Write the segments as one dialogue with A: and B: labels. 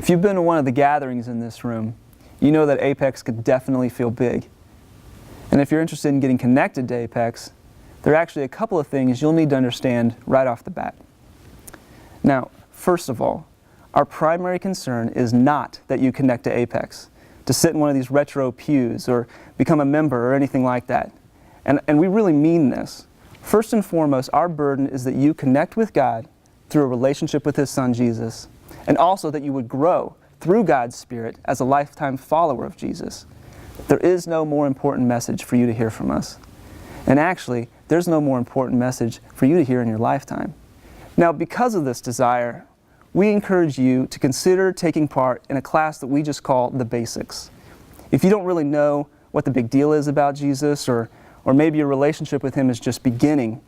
A: If you've been to one of the gatherings in this room, you know that Apex could definitely feel big. And if you're interested in getting connected to Apex, there are actually a couple of things you'll need to understand right off the bat. Now, first of all, our primary concern is not that you connect to Apex, to sit in one of these retro pews or become a member or anything like that. And we really mean this. First and foremost, our burden is that you connect with God through a relationship with His Son, Jesus, and also that you would grow through God's Spirit as a lifetime follower of Jesus. There is no more important message for you to hear from us. And actually, there's no more important message for you to hear in your lifetime. Now, because of this desire, we encourage you to consider taking part in a class that we just call The Basics. If you don't really know what the big deal is about Jesus, or maybe your relationship with Him is just beginning,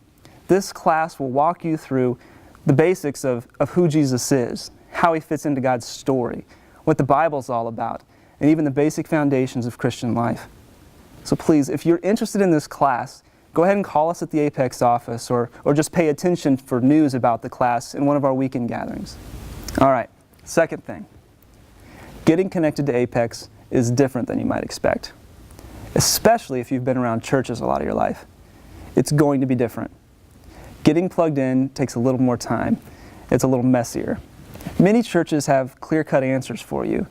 A: this class will walk you through the basics of who Jesus is, how He fits into God's story, what the Bible's all about, and even the basic foundations of Christian life. So please, if you're interested in this class, go ahead and call us at the Apex office or just pay attention for news about the class in one of our weekend gatherings. All right, second thing. Getting connected to Apex is different than you might expect, especially if you've been around churches a lot of your life. It's going to be different. Getting plugged in takes a little more time. It's a little messier. Many churches have clear-cut answers for you.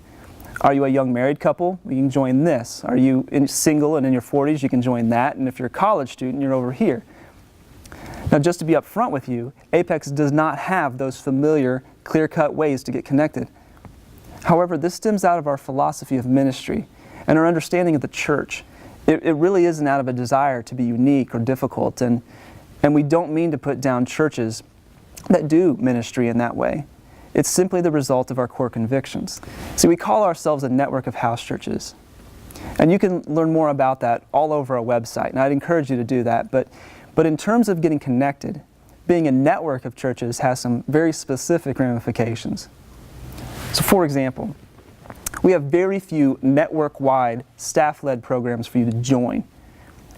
A: Are you a young married couple? You can join this. Are you single and in your 40s? You can join that. And if you're a college student, you're over here. Now, just to be upfront with you, Apex does not have those familiar, clear-cut ways to get connected. However, this stems out of our philosophy of ministry and our understanding of the church. It really isn't out of a desire to be unique or difficult, and we don't mean to put down churches that do ministry in that way. It's simply the result of our core convictions. See, we call ourselves a network of house churches. And you can learn more about that all over our website, and I'd encourage you to do that. But in terms of getting connected, being a network of churches has some very specific ramifications. So for example, we have very few network-wide, staff-led programs for you to join.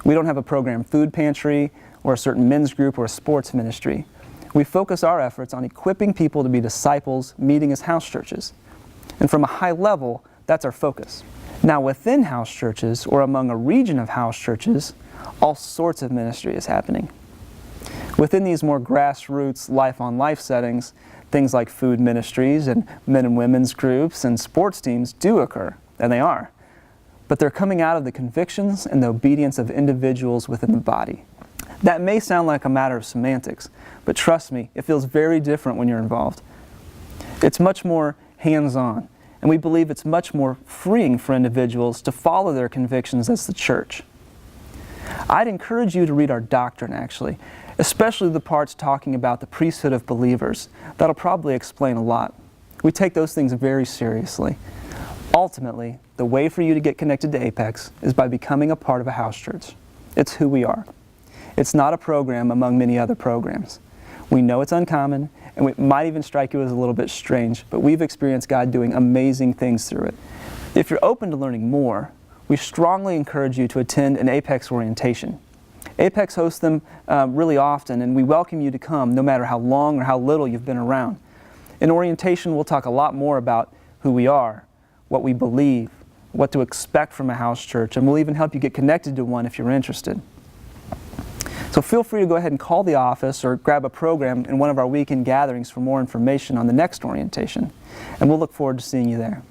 A: We don't have a program food pantry or a certain men's group or a sports ministry. We focus our efforts on equipping people to be disciples, meeting as house churches. And from a high level, that's our focus. Now, within house churches, or among a region of house churches, all sorts of ministry is happening. Within these more grassroots, life-on-life settings, things like food ministries and men and women's groups and sports teams do occur, and they are. But they're coming out of the convictions and the obedience of individuals within the body. That may sound like a matter of semantics, but trust me, it feels very different when you're involved. It's much more hands-on, and we believe it's much more freeing for individuals to follow their convictions as the church. I'd encourage you to read our doctrine, actually, especially the parts talking about the priesthood of believers. That'll probably explain a lot. We take those things very seriously. Ultimately, the way for you to get connected to Apex is by becoming a part of a house church. It's who we are. It's not a program among many other programs. We know it's uncommon, and it might even strike you as a little bit strange, but we've experienced God doing amazing things through it. If you're open to learning more, we strongly encourage you to attend an Apex orientation. Apex hosts them really often, and we welcome you to come no matter how long or how little you've been around. In orientation, we'll talk a lot more about who we are, what we believe, what to expect from a house church, and we'll even help you get connected to one if you're interested. So feel free to go ahead and call the office or grab a program in one of our weekend gatherings for more information on the next orientation. And we'll look forward to seeing you there.